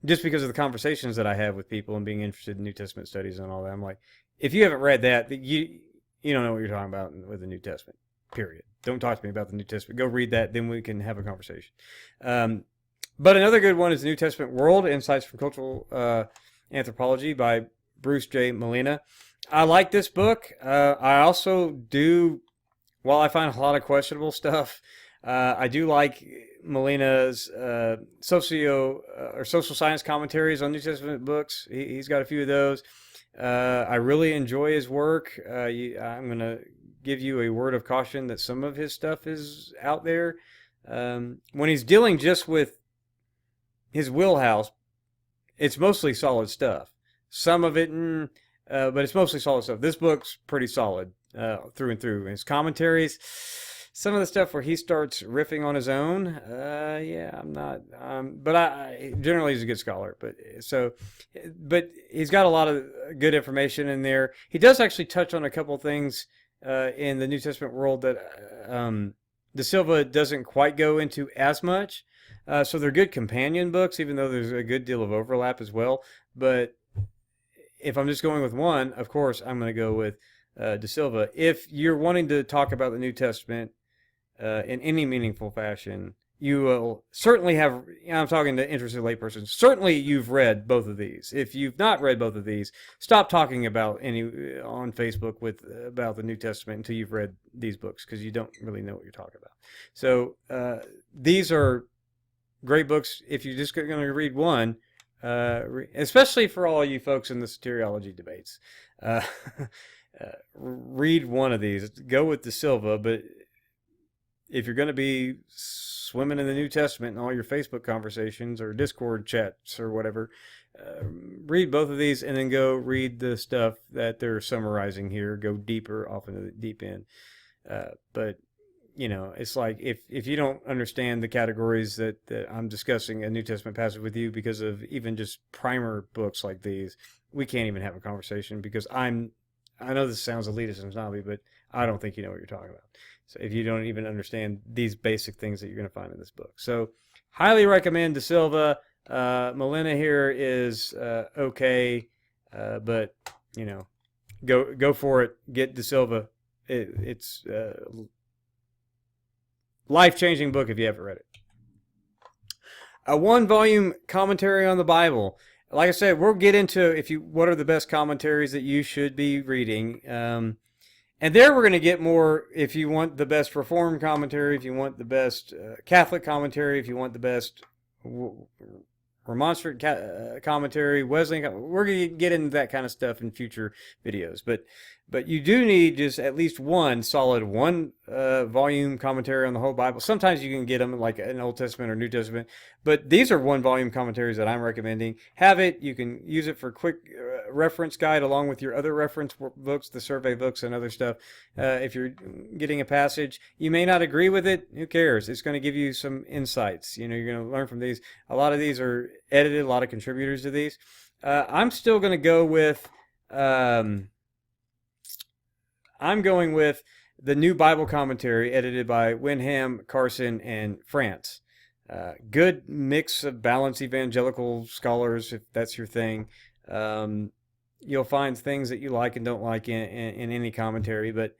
just because of the conversations that I have with people and being interested in New Testament studies and all that, I'm like, if you haven't read that, you don't know what you're talking about with the New Testament, period. Don't talk to me about the New Testament. Go read that, then we can have a conversation. But another good one is the New Testament World, Insights from Cultural Anthropology by Bruce J. Molina. I like this book. I also do, while I find a lot of questionable stuff, I do like Molina's social science commentaries on New Testament books. He's got a few of those. I really enjoy his work. I'm going to give you a word of caution that some of his stuff is out there. When he's dealing just with his wheelhouse, it's mostly solid stuff. Some of it, but it's mostly solid stuff. This book's pretty solid through and through. His commentaries, some of the stuff where he starts riffing on his own, yeah, I'm not. But I generally he's a good scholar. But he's got a lot of good information in there. He does actually touch on a couple of things in the New Testament world that De Silva doesn't quite go into as much. So they're good companion books, even though there's a good deal of overlap as well. But if I'm just going with one, of course, I'm going to go with De Silva. If you're wanting to talk about the New Testament in any meaningful fashion, you will certainly have, I'm talking to interested laypersons, certainly you've read both of these. If you've not read both of these, stop talking about any on Facebook about the New Testament until you've read these books, because you don't really know what you're talking about. So these are great books if you're just going to read one, especially for all you folks in the soteriology debates. Read one of these. Go with De Silva, but if you're going to be swimming in the New Testament in all your Facebook conversations or Discord chats or whatever, read both of these and then go read the stuff that they're summarizing here. Go deeper, off into the deep end. But you know, it's like if you don't understand the categories that I'm discussing a New Testament passage with you because of even just primer books like these, we can't even have a conversation, because I know this sounds elitist and snobby, but I don't think you know what you're talking about. So if you don't even understand these basic things that you're going to find in this book. So highly recommend De Silva. Molina here is okay, but you know, go for it. Get De Silva. It's life-changing book if you haven't read it. A 1-volume commentary on the Bible. Like I said, we'll get into what are the best commentaries that you should be reading. And there we're going to get more if you want the best Reformed commentary, if you want the best Catholic commentary, if you want the best Remonstrant commentary, Wesleyan. We're going to get into that kind of stuff in future videos. But you do need just at least one solid volume commentary on the whole Bible. Sometimes you can get them like an Old Testament or New Testament, but these are 1-volume commentaries that I'm recommending. Have it. You can use it for quick reference guide along with your other reference books, the survey books and other stuff. If you're getting a passage, you may not agree with it. Who cares? It's going to give you some insights. You know, you're going to learn from these. A lot of these are edited, a lot of contributors to these. I'm still going to go with... I'm going with the New Bible Commentary edited by Wyndham, Carson, and France. Good mix of balanced evangelical scholars, if that's your thing. You'll find things that you like and don't like in any commentary, but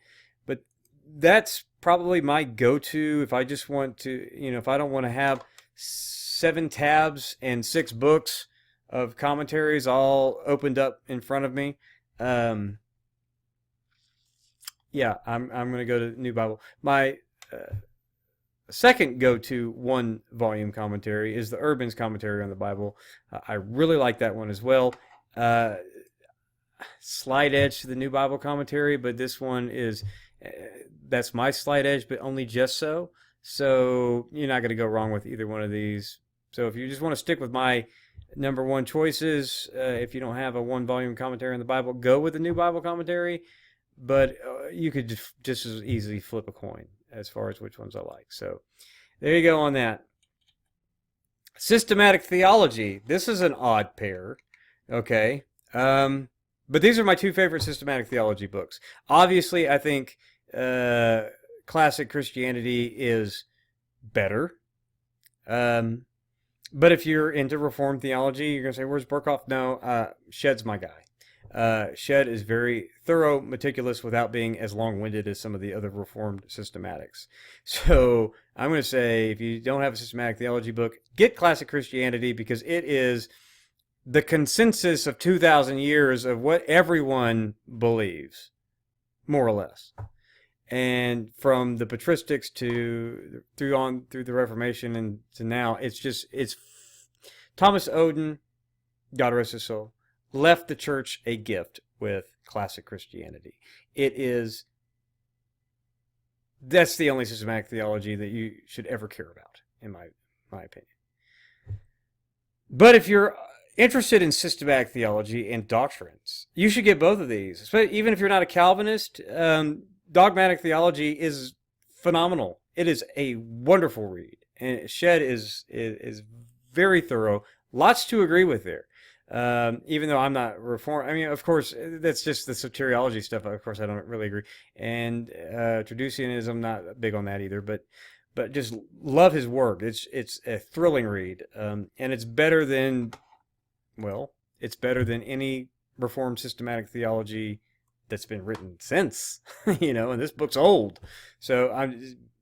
that's probably my go-to if I just want to, if I don't want to have 7 tabs and 6 books of commentaries all opened up in front of me. Yeah, I'm going to go to New Bible. My second go-to 1-volume commentary is the Urban's Commentary on the Bible. I really like that one as well. Slight edge to the New Bible Commentary, but this one is, that's my slight edge, but only just so. So you're not going to go wrong with either one of these. So if you just want to stick with my number one choices, if you don't have a 1-volume commentary on the Bible, go with the New Bible Commentary. But you could just as easily flip a coin as far as which ones I like. So there you go on that. Systematic Theology. This is an odd pair. Okay. But these are my 2 favorite systematic theology books. Obviously, I think classic Christianity is better. But if you're into Reformed theology, you're going to say, where's Burkhoff? No, Shedd's my guy. Shedd is very thorough, meticulous, without being as long-winded as some of the other Reformed systematics. So I'm going to say, if you don't have a systematic theology book, get Classic Christianity, because it is the consensus of 2,000 years of what everyone believes, more or less. And from the patristics through the Reformation and to now, it's Thomas Oden, God rest his soul, left the church a gift with classic Christianity. That's the only systematic theology that you should ever care about, in my opinion. But if you're interested in systematic theology and doctrines, you should get both of these. Even if you're not a Calvinist, dogmatic theology is phenomenal. It is a wonderful read, and Shedd is very thorough. Lots to agree with there. Even though I'm not reformed, I mean, of course, that's just the soteriology stuff. Of course, I don't really agree, and Traducianism, not big on that either. But just love his work. It's a thrilling read, and it's better than any Reformed systematic theology that's been written since. And this book's old, so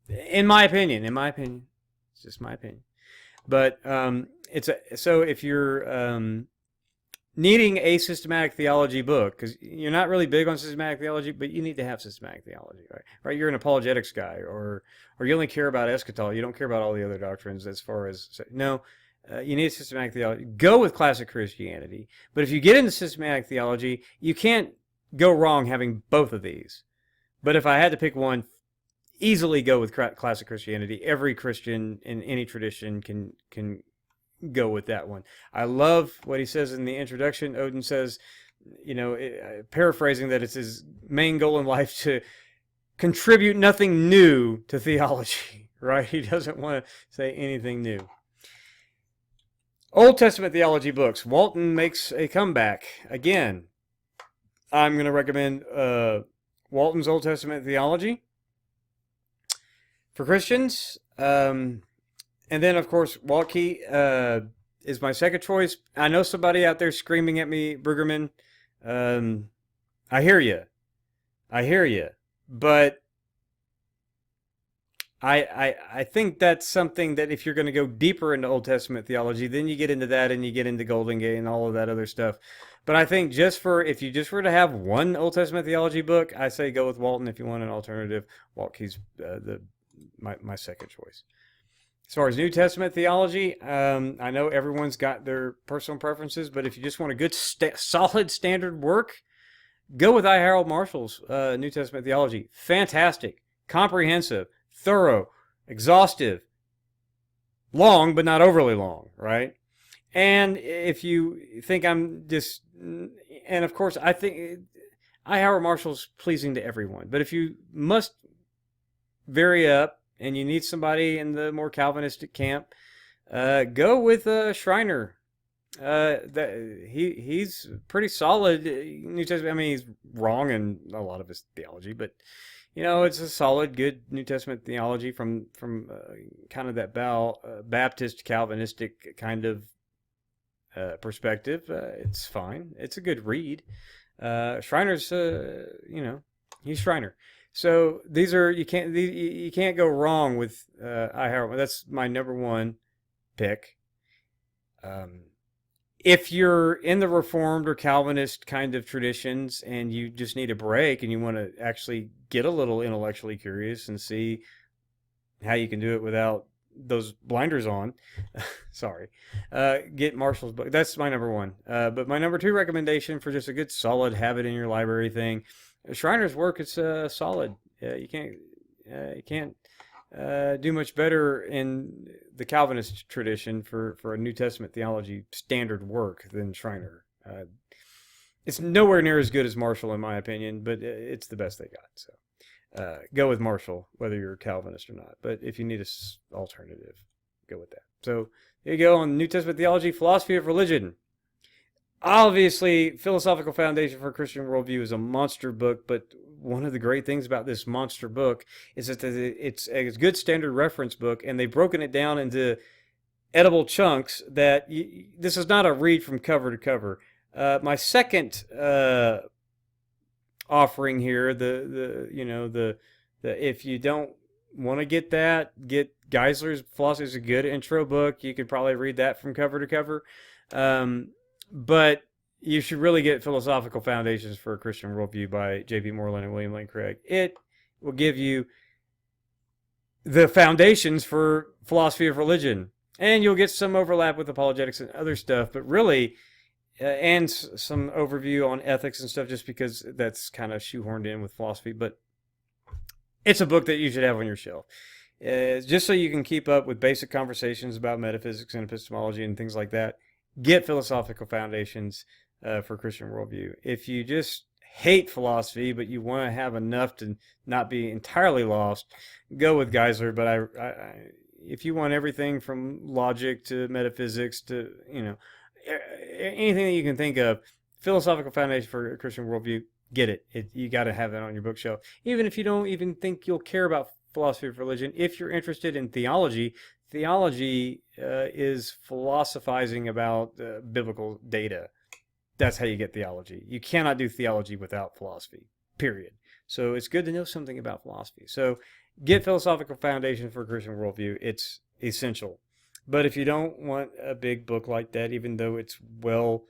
in my opinion, it's just my opinion. But so if you're needing a systematic theology book, because you're not really big on systematic theology, but you need to have systematic theology, right? You're an apologetics guy, or you only care about eschatology. You don't care about all the other doctrines as far as, no, you need systematic theology. Go with classic Christianity. But if you get into systematic theology, you can't go wrong having both of these. But if I had to pick one, easily go with classic Christianity. Every Christian in any tradition can go with that one. I love what he says in the introduction. Odin says, paraphrasing, that it's his main goal in life to contribute nothing new to theology, right? He doesn't want to say anything new. Old Testament theology books. Walton makes a comeback again. I'm going to recommend Walton's Old Testament Theology for Christians. And then, of course, Waltke is my second choice. I know somebody out there screaming at me, Brueggemann. I hear you. But I think that's something that if you're going to go deeper into Old Testament theology, then you get into that and you get into Golden Gate and all of that other stuff. But I think if you just were to have one Old Testament theology book, I say go with Walton. If you want an alternative, Waltke's my second choice. As far as New Testament theology, I know everyone's got their personal preferences, but if you just want a good, solid standard work, go with I. Harold Marshall's New Testament theology. Fantastic, comprehensive, thorough, exhaustive, long, but not overly long, right? And if you think and of course, I think I. Harold Marshall's pleasing to everyone, but if you must vary up, and you need somebody in the more Calvinistic camp, go with Schreiner. He's pretty solid New Testament. I mean, he's wrong in a lot of his theology, but it's a solid, good New Testament theology from kind of that Baptist Calvinistic kind of perspective. It's fine. It's a good read. Schreiner's, he's Schreiner. So these are you can't go wrong with I. Harold. That's my number one pick. If you're in the Reformed or Calvinist kind of traditions and you just need a break and you want to actually get a little intellectually curious and see how you can do it without those blinders on, sorry, get Marshall's book. That's my number one. But my number two recommendation for just a good solid have it in your library thing. Schreiner's work is solid. You can't do much better in the Calvinist tradition for a New Testament theology standard work than Schreiner. It's nowhere near as good as Marshall, in my opinion, but it's the best they got. So go with Marshall, whether you're a Calvinist or not. But if you need an alternative, go with that. So there you go on New Testament theology, philosophy of religion. Obviously, Philosophical Foundation for a Christian Worldview is a monster book, but one of the great things about this monster book is that it's a good standard reference book, and they've broken it down into edible chunks that this is not a read from cover to cover. My second offering here, the if you don't want to get that, get Geisler's Philosophy is a good intro book. You could probably read that from cover to cover. But you should really get Philosophical Foundations for a Christian Worldview by J.B. Moreland and William Lane Craig. It will give you the foundations for philosophy of religion. And you'll get some overlap with apologetics and other stuff. But really, and some overview on ethics and stuff, just because that's kind of shoehorned in with philosophy. But it's a book that you should have on your shelf, just so you can keep up with basic conversations about metaphysics and epistemology and things like that. Get Philosophical Foundations for Christian Worldview. If you just hate philosophy, but you want to have enough to not be entirely lost, go with Geisler. But if you want everything from logic to metaphysics to, anything that you can think of, Philosophical Foundation for Christian Worldview, get it. You got to have that on your bookshelf. Even if you don't even think you'll care about philosophy of religion, if you're interested in theology, theology is philosophizing about biblical data. That's how you get theology. You cannot do theology without philosophy, period. So it's good to know something about philosophy. So get Philosophical Foundation for Christian Worldview. It's essential. But if you don't want a big book like that, even though it's well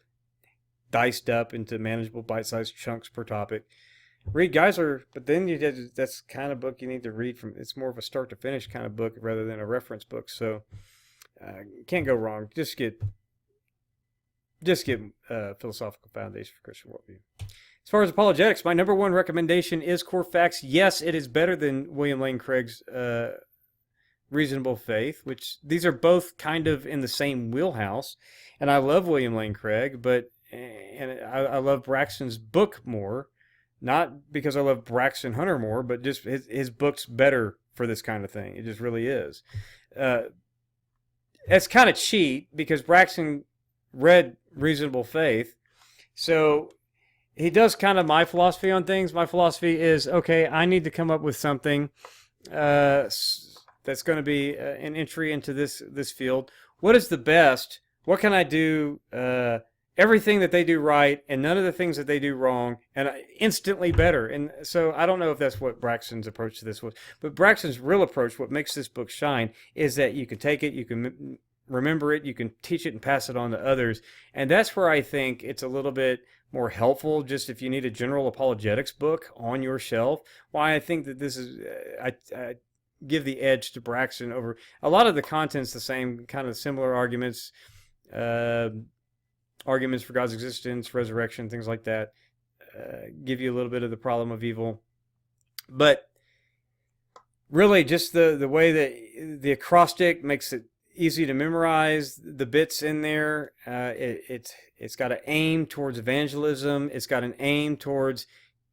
diced up into manageable bite-sized chunks per topic, read Geisler. But then that's the kind of book you need to read from. It's more of a start to finish kind of book rather than a reference book. So can't go wrong. Just get Philosophical Foundation for Christian Worldview. As far as apologetics, my number one recommendation is Core Facts. Yes, it is better than William Lane Craig's Reasonable Faith, which these are both kind of in the same wheelhouse. And I love William Lane Craig, and I love Braxton's book more. Not because I love Braxton Hunter more, but just his book's better for this kind of thing. It just really is. It's kind of cheat because Braxton read Reasonable Faith. So he does kind of my philosophy on things. My philosophy is, okay, I need to come up with something that's going to be an entry into this field. What is the best? What can I do? Everything that they do right and none of the things that they do wrong, and instantly better. And so I don't know if that's what Braxton's approach to this was, but Braxton's real approach, what makes this book shine, is that you can take it, you can remember it, you can teach it and pass it on to others. And that's where I think it's a little bit more helpful, just if you need a general apologetics book on your shelf. Why I think that this is, I give the edge to Braxton over a lot of the content's the same, kind of similar arguments, arguments for God's existence, resurrection, things like that, give you a little bit of the problem of evil. But really just the way that the acrostic makes it easy to memorize, the bits in there, it's got an aim towards evangelism. It's got an aim towards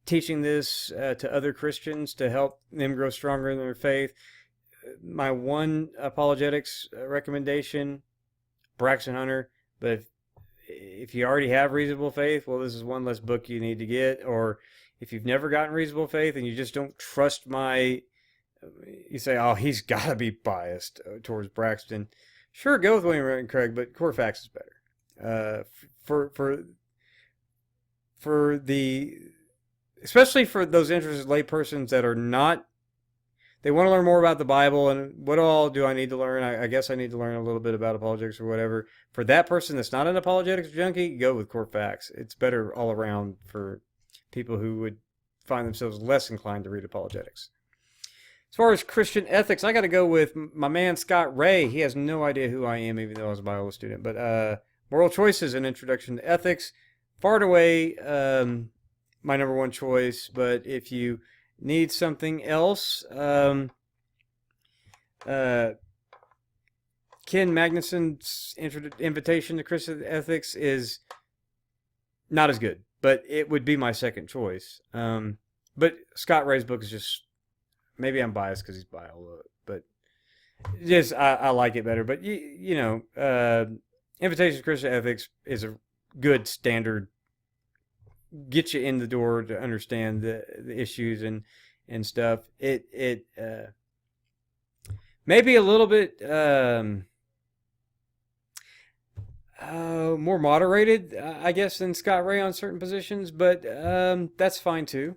teaching this to other Christians to help them grow stronger in their faith. My one apologetics recommendation, Braxton Hunter, but if you already have Reasonable Faith, well, this is one less book you need to get. Or if you've never gotten Reasonable Faith and you just don't trust you say, oh, he's got to be biased towards Braxton. Sure, go with William Lane Craig, but Core Facts is better. Especially for those interested laypersons that are not, they want to learn more about the Bible and what all do I need to learn? I guess I need to learn a little bit about apologetics or whatever. For that person that's not an apologetics junkie, go with Core Facts. It's better all around for people who would find themselves less inclined to read apologetics. As far as Christian ethics, I got to go with my man Scott Ray. He has no idea who I am, even though I was a Bible student. But Moral Choices, an Introduction to Ethics, far and away my number one choice. But if you need something else, Ken Magnuson's Invitation to Christian Ethics is not as good, but it would be my second choice. But Scott Ray's book is just, maybe I'm biased because he's bio, but just I like it better. But Invitation to Christian Ethics is a good standard, get you in the door to understand the issues and stuff. It maybe a little bit more moderated, I guess, than Scott Ray on certain positions, but that's fine too.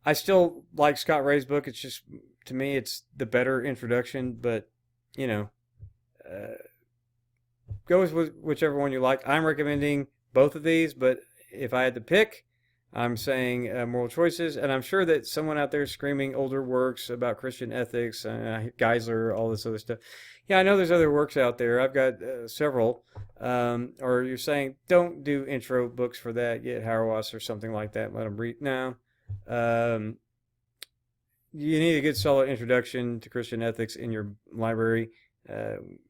I still like Scott Ray's book. It's just, to me, it's the better introduction, but go with whichever one you like. I'm recommending both of these, but if I had to pick, I'm saying moral choices, and I'm sure that someone out there is screaming older works about Christian ethics, Geisler, all this other stuff. Yeah, I know there's other works out there. I've got several. Or you're saying don't do intro books for that. Get Hauerwas or something like that. Let them read. No. Um, you need a good solid introduction to Christian ethics in your library.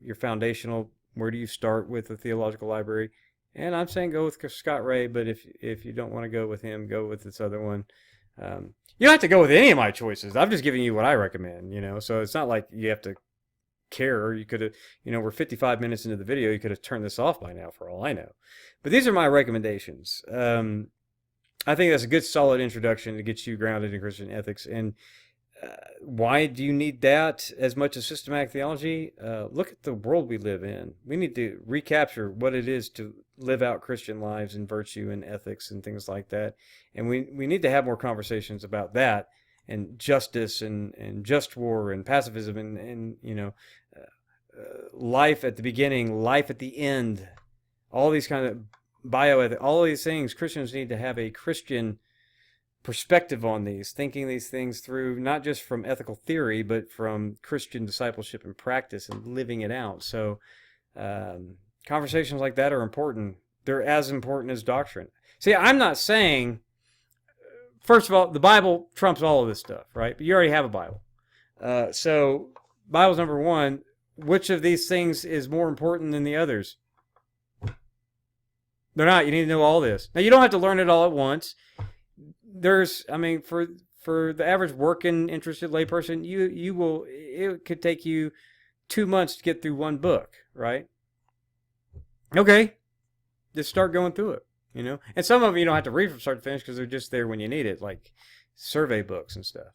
Your foundational. Where do you start with the theological library? And I'm saying go with Scott Ray, but if you don't want to go with him, go with this other one. You don't have to go with any of my choices. I'm just giving you what I recommend, So it's not like you have to care. You could have, we're 55 minutes into the video. You could have turned this off by now, for all I know. But these are my recommendations. I think that's a good, solid introduction to get you grounded in Christian ethics. And why do you need that as much as systematic theology? Look at the world we live in. We need to recapture what it is to live out Christian lives in virtue and ethics and things like that. And we need to have more conversations about that and justice and just war and pacifism and life at the beginning, life at the end. All these kind of bioethics, all these things. Christians need to have a Christian perspective on these, thinking these things through, not just from ethical theory, but from Christian discipleship and practice and living it out. So conversations like that are important. They're as important as doctrine. See, I'm not saying, first of all, the Bible trumps all of this stuff, right? But you already have a Bible. So Bible's number one. Which of these things is more important than the others? They're not. You need to know all this. Now, you don't have to learn it all at once. For the average working interested layperson, it could take you 2 months to get through one book, right? Okay, just start going through it, And some of them you don't have to read from start to finish because they're just there when you need it, like survey books and stuff.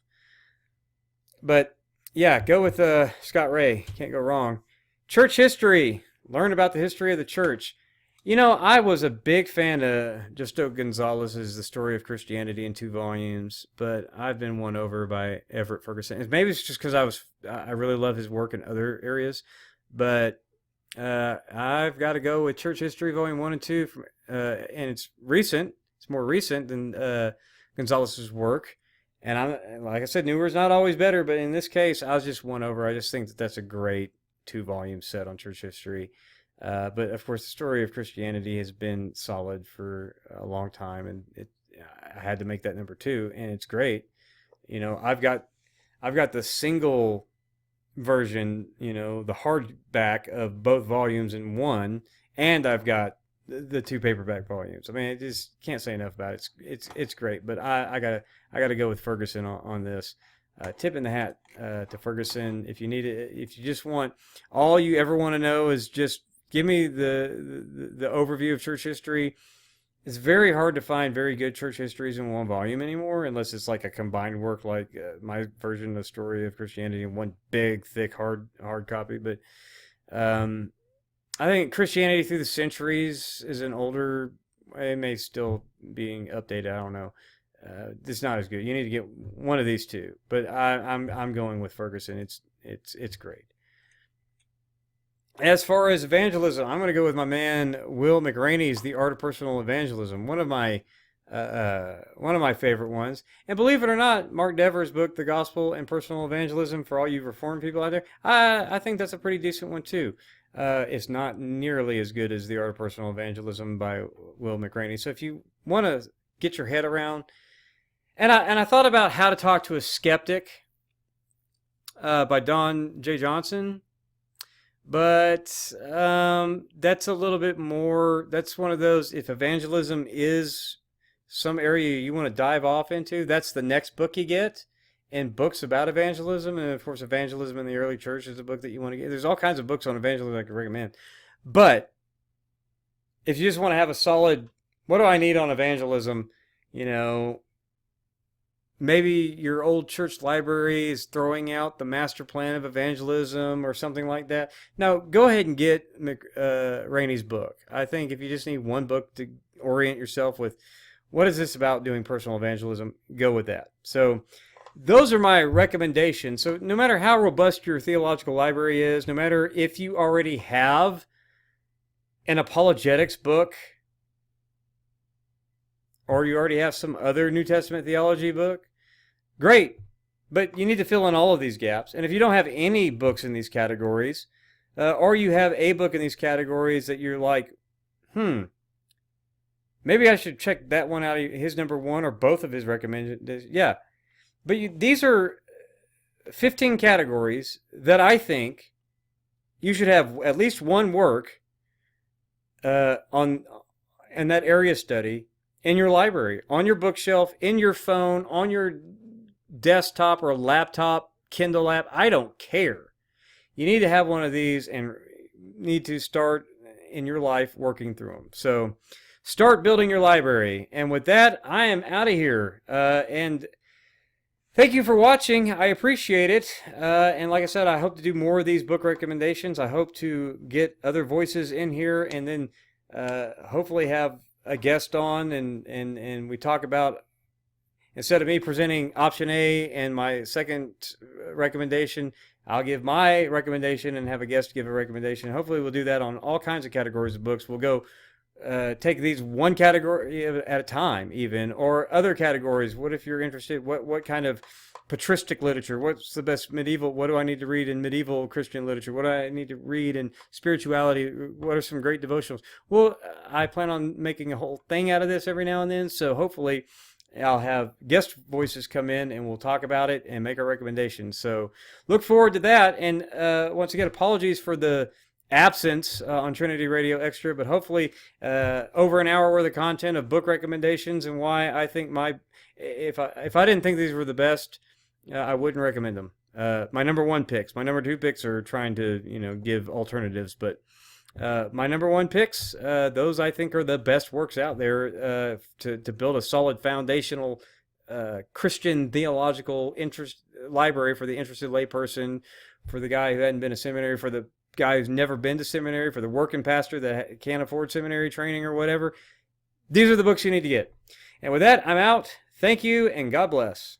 But yeah, go with Scott Ray. Can't go wrong. Church history. Learn about the history of the church. I was a big fan of Justo Gonzalez's The Story of Christianity in 2 volumes, but I've been won over by Everett Ferguson. Maybe it's just because I really love his work in other areas, but I've got to go with Church History Volume 1 and 2, and it's recent. It's more recent than Gonzalez's work, and like I said, newer is not always better, but in this case, I was just won over. I just think that that's a great 2-volume set on church history. But of course, the story of Christianity has been solid for a long time, and I had to make that number 2, and it's great. I've got the single version, the hardback of both volumes in one, and I've got the 2 paperback volumes. I mean, I just can't say enough about it. It's great. But I gotta go with Ferguson on this. Tip in the hat to Ferguson. If you need it, if you just want, all you ever want to know is just give me the overview of church history. It's very hard to find very good church histories in one volume anymore, unless it's like a combined work, like my version of the Story of Christianity in one big, thick, hard copy. But I think Christianity Through the Centuries is an older. It may still being updated. I don't know. It's not as good. You need to get one of these 2. But I'm going with Ferguson. It's great. As far as evangelism, I'm going to go with my man Will McRaney's The Art of Personal Evangelism, one of my favorite ones. And believe it or not, Mark Dever's book, The Gospel and Personal Evangelism, for all you Reformed people out there, I think that's a pretty decent one too. It's not nearly as good as The Art of Personal Evangelism by Will McRaney. So if you want to get your head around, and I thought about How to Talk to a Skeptic by Don J. Johnson. But that's a little bit more, that's one of those, if evangelism is some area you want to dive off into, that's the next book you get. And books about evangelism, and of course Evangelism in the Early Church is a book that you want to get. There's all kinds of books on evangelism I could recommend. But if you just want to have a solid, what do I need on evangelism, maybe your old church library is throwing out the master plan of evangelism or something like that. Now, go ahead and get Rainey's book. I think if you just need one book to orient yourself with what is this about doing personal evangelism, go with that. So those are my recommendations. So no matter how robust your theological library is, no matter if you already have an apologetics book or you already have some other New Testament theology book, great. But you need to fill in all of these gaps. And if you don't have any books in these categories, or you have a book in these categories that you're like, maybe I should check that one out, his number one or both of his recommendations. Yeah. But these are 15 categories that I think you should have at least one work on in that area study in your library, on your bookshelf, in your phone, on your desktop or laptop, Kindle app. I don't care. You need to have one of these and need to start in your life working through them. So start building your library. And with that, I am out of here. And thank you for watching. I appreciate it. And like I said, I hope to do more of these book recommendations. I hope to get other voices in here and then hopefully have a guest on and we talk about, instead of me presenting option A and my second recommendation, I'll give my recommendation and have a guest give a recommendation. Hopefully we'll do that on all kinds of categories of books. We'll go take these one category at a time even, or other categories. What if you're interested, what kind of patristic literature, what's the best medieval, what do I need to read in medieval Christian literature, what do I need to read in spirituality, what are some great devotionals? Well, I plan on making a whole thing out of this every now and then, so hopefully I'll have guest voices come in and we'll talk about it and make our recommendations. So look forward to that. And once again, apologies for the absence on Trinity Radio Extra, but hopefully over an hour worth of content of book recommendations and why I think if I didn't think these were the best, I wouldn't recommend them. My number one picks. My number two picks are trying to give alternatives, but my number one picks, those I think are the best works out there to build a solid foundational Christian theological library for the interested layperson, for the guy who hadn't been to seminary, for the guy who's never been to seminary, for the working pastor that can't afford seminary training or whatever. These are the books you need to get. And with that, I'm out. Thank you, and God bless.